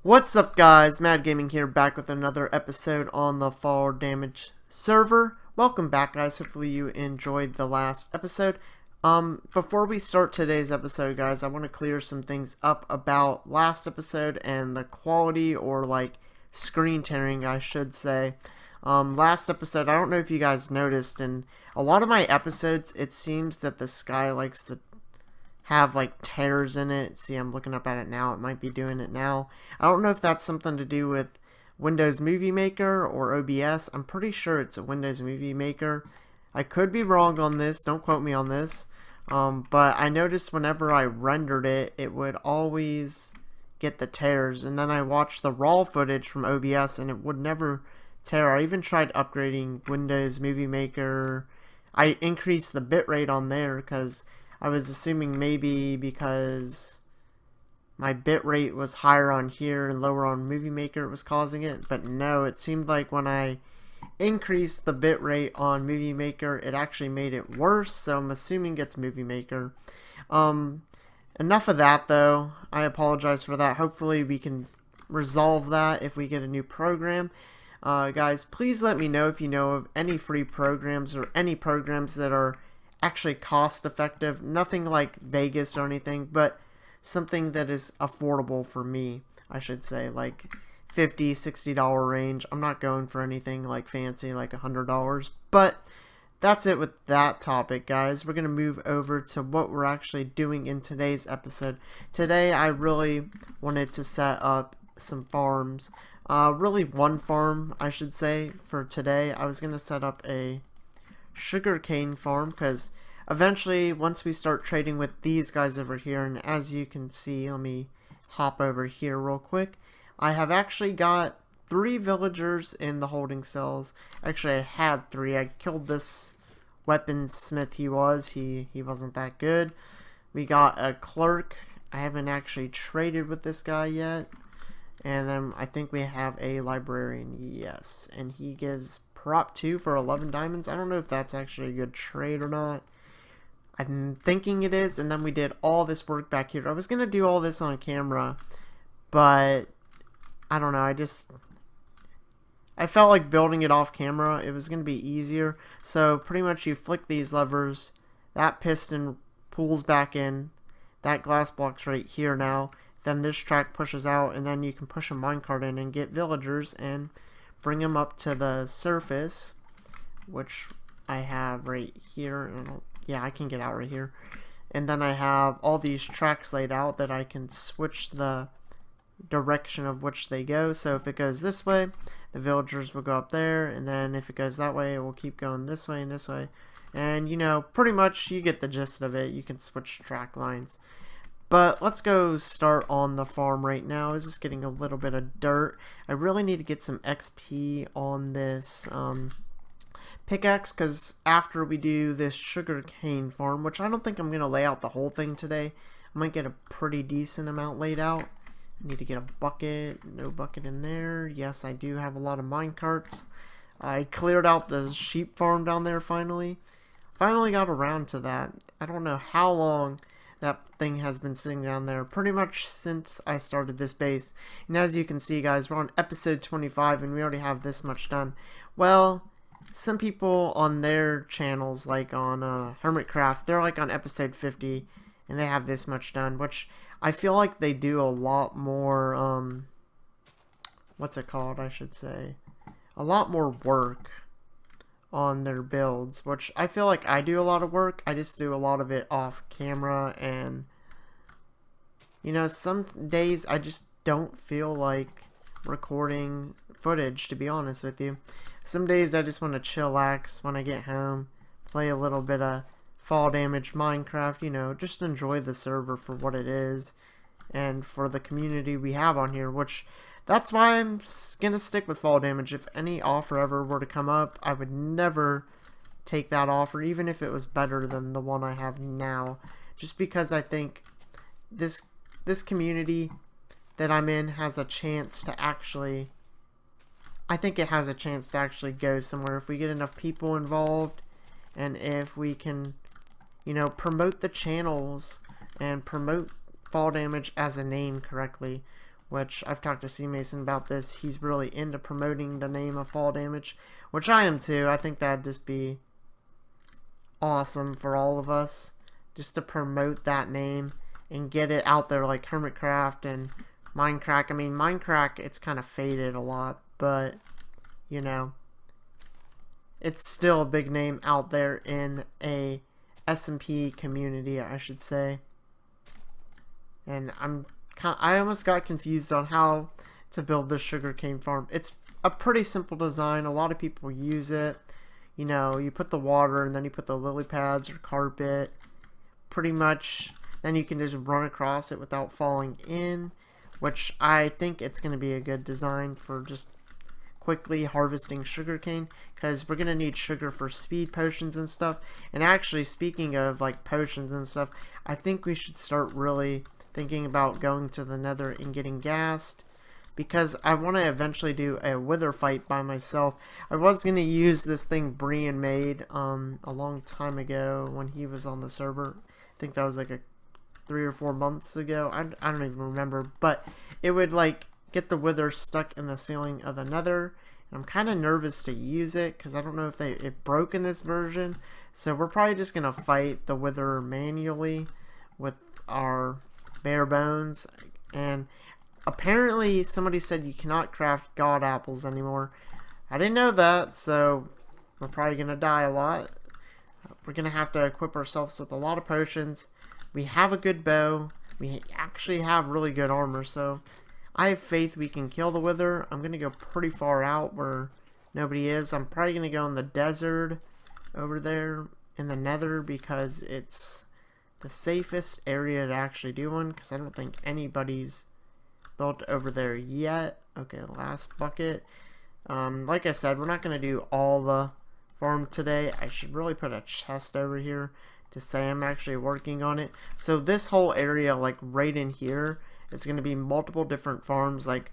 What's up, guys? Mad Gaming here, back with another episode on the Fall Damage server. Welcome back, guys. Hopefully you enjoyed the last episode. Before we start today's episode, guys, I want to clear some things up about last episode and the quality, or like screen tearing, I should say. Last episode, I don't know if you guys noticed, in a lot of my episodes, it seems that the sky likes to have like tears in it. See, I'm looking up at it now. It might be doing it now. I don't know if that's something to do with Windows Movie Maker or OBS. I'm pretty sure it's a Windows Movie Maker. I could be wrong on this. Don't quote me on this. But I noticed whenever I rendered it, it would always get the tears. And then I watched the raw footage from OBS and it would never tear. I even tried upgrading Windows Movie Maker. I increased the bitrate on there because I was assuming maybe because my bitrate was higher on here and lower on Movie Maker it was causing it, but no, it seemed like when I increased the bitrate on Movie Maker, it actually made it worse, so I'm assuming it's Movie Maker. Enough of that though. I apologize for that. Hopefully we can resolve that if we get a new program. Guys, please let me know if you know of any free programs or any programs that are actually cost effective. Nothing like Vegas or anything, but something that is affordable for me, I should say, like $50, $60 range. I'm not going for anything like fancy like $100, but that's it with that topic, guys. We're going to move over to what we're actually doing in today's episode. Today I really wanted to set up some farms. Really one farm, I should say, for today. I was going to set up a sugarcane farm because eventually once we start trading with these guys over here, and as you can see, let me hop over here real quick, I have actually got 3 villagers in the holding cells. Actually, I had 3. I killed this weaponsmith. He wasn't that good. We got a clerk. I haven't actually traded with this guy yet. And then I think we have a librarian. Yes, and he gives prop 2 for 11 diamonds. I don't know if that's actually a good trade or not. I'm thinking it is. And then we did all this work back here. I was going to do all this on camera, but I don't know. I felt like building it off camera. It was going to be easier. So pretty much you flick these levers. That piston pulls back in. That glass block's right here now. Then this track pushes out, and then you can push a minecart in and get villagers and bring them up to the surface, which I have right here. And yeah, I can get out right here. And then I have all these tracks laid out that I can switch the direction of which they go. So if it goes this way, the villagers will go up there, and then if it goes that way, it will keep going this way and this way. And you know, pretty much you get the gist of it. You can switch track lines. But let's go start on the farm right now. It's just getting a little bit of dirt. I really need to get some XP on this pickaxe, because after we do this sugarcane farm, which I don't think I'm going to lay out the whole thing today, I might get a pretty decent amount laid out. I need to get a bucket. No bucket in there. Yes, I do have a lot of minecarts. I cleared out the sheep farm down there finally. Finally got around to that. I don't know how long that thing has been sitting down there, pretty much since I started this base. And as you can see, guys, we're on episode 25 and we already have this much done. Well, some people on their channels, like on Hermitcraft, they're like on episode 50 and they have this much done, which I feel like they do a lot more, what's it called, I should say, a lot more work on their builds, which I feel like I do a lot of work. I just do a lot of it off camera, and you know, some days I just don't feel like recording footage, to be honest with you. Some days I just want to chillax when I get home, play a little bit of Fall Damage Minecraft, you know, just enjoy the server for what it is and for the community we have on here, which that's why I'm going to stick with Fall Damage. If any offer ever were to come up, I would never take that offer, even if it was better than the one I have now. Just because I think this community that I'm in has a chance to actually... I think it has a chance to actually go somewhere if we get enough people involved, and if we can, you know, promote the channels and promote Fall Damage as a name correctly. which I've talked to C Mason about this. He's really into promoting the name of Fall Damage, which I am too. I think that'd just be awesome for all of us, just to promote that name and get it out there like Hermitcraft and Minecraft. I mean, Minecraft, it's kind of faded a lot, but, you know, it's still a big name out there in a SMP community, I should say. And I almost got confused on how to build this sugarcane farm. It's a pretty simple design. A lot of people use it. You know, you put the water and then you put the lily pads or carpet. Pretty much, then you can just run across it without falling in, which I think it's going to be a good design for just quickly harvesting sugarcane, because we're going to need sugar for speed potions and stuff. And actually, speaking of like potions and stuff, I think we should start really thinking about going to the nether and getting gassed, because I want to eventually do a wither fight by myself. I was going to use this thing Brian made a long time ago when he was on the server. I think that was like 3 or 4 months ago. I don't even remember, but it would like get the wither stuck in the ceiling of the nether. And I'm kind of nervous to use it because I don't know if it broke in this version. So we're probably just going to fight the wither manually with our bare bones. And apparently somebody said you cannot craft god apples anymore. I didn't know that, so we're probably going to die a lot. We're going to have to equip ourselves with a lot of potions. We have a good bow. We actually have really good armor, so I have faith we can kill the wither. I'm going to go pretty far out where nobody is. I'm probably going to go in the desert over there in the nether because it's the safest area to actually do one, because I don't think anybody's built over there yet. Okay, last bucket. Like I said, we're not going to do all the farm today. I should really put a chest over here to say I'm actually working on it. So this whole area, like right in here, is going to be multiple different farms, like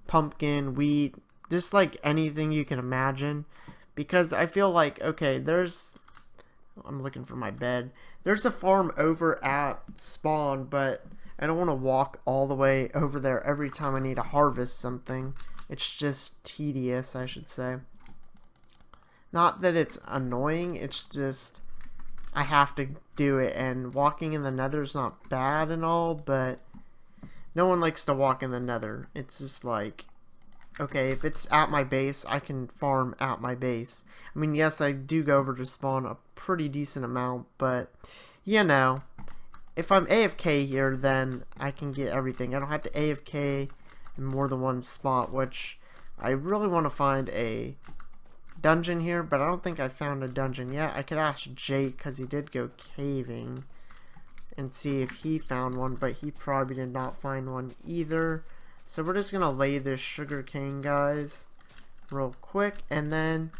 pumpkin, wheat, just like anything you can imagine. Because I feel like, okay, I'm looking for my bed. There's a farm over at spawn, but I don't want to walk all the way over there every time I need to harvest something. It's just tedious, I should say. Not that it's annoying, it's just I have to do it, and walking in the nether is not bad and all, but no one likes to walk in the nether. It's just like, okay, if it's at my base, I can farm at my base. I mean, yes, I do go over to spawn a pretty decent amount, but, you know, if I'm AFK here, then I can get everything. I don't have to AFK in more than one spot, which I really want to find a dungeon here, but I don't think I found a dungeon yet. I could ask Jake, because he did go caving, and see if he found one, but he probably did not find one either. So we're just gonna lay this sugar cane, guys, real quick, and then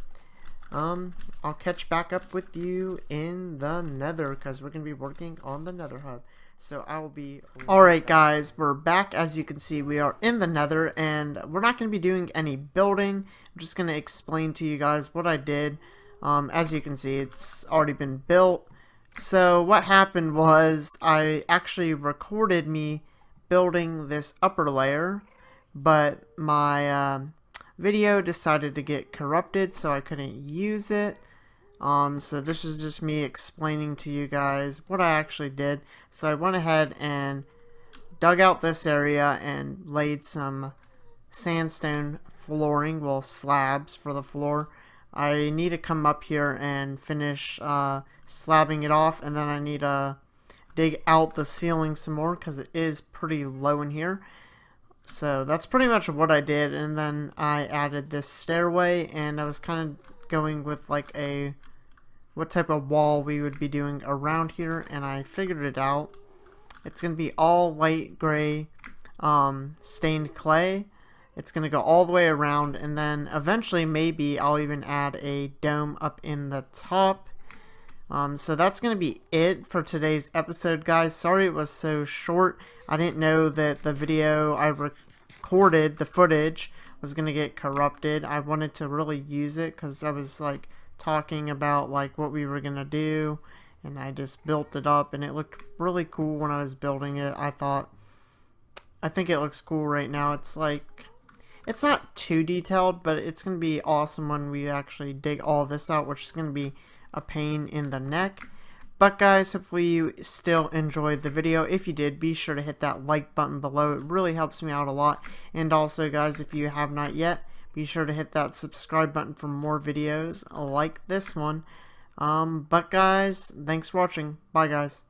I'll catch back up with you in the nether, because we're gonna be working on the nether hub. So I will be alright, guys, we're back. As you can see, we are in the nether, and we're not going to be doing any building. I'm just going to explain to you guys what I did. As you can see, it's already been built. So what happened was I actually recorded me building this upper layer, but my video decided to get corrupted, so I couldn't use it. So this is just me explaining to you guys what I actually did. So I went ahead and dug out this area and laid some sandstone flooring, well, slabs for the floor. I need to come up here and finish slabbing it off, and then I need to dig out the ceiling some more because it is pretty low in here. So that's pretty much what I did, and then I added this stairway, and I was kind of going with like what type of wall we would be doing around here, and I figured it out. It's going to be all light gray stained clay. It's going to go all the way around, and then eventually maybe I'll even add a dome up in the top. So that's going to be it for today's episode, guys. Sorry it was so short. I didn't know that the video I recorded, the footage, was going to get corrupted. I wanted to really use it because I was like talking about like what we were going to do, and I just built it up, and it looked really cool when I was building it. I thought I think it looks cool right now. It's like, it's not too detailed, but it's going to be awesome when we actually dig all this out, which is going to be a pain in the neck. But guys, hopefully you still enjoyed the video. If you did, be sure to hit that like button below. It really helps me out a lot. And also guys, if you have not yet, be sure to hit that subscribe button for more videos like this one. But guys, thanks for watching. Bye guys.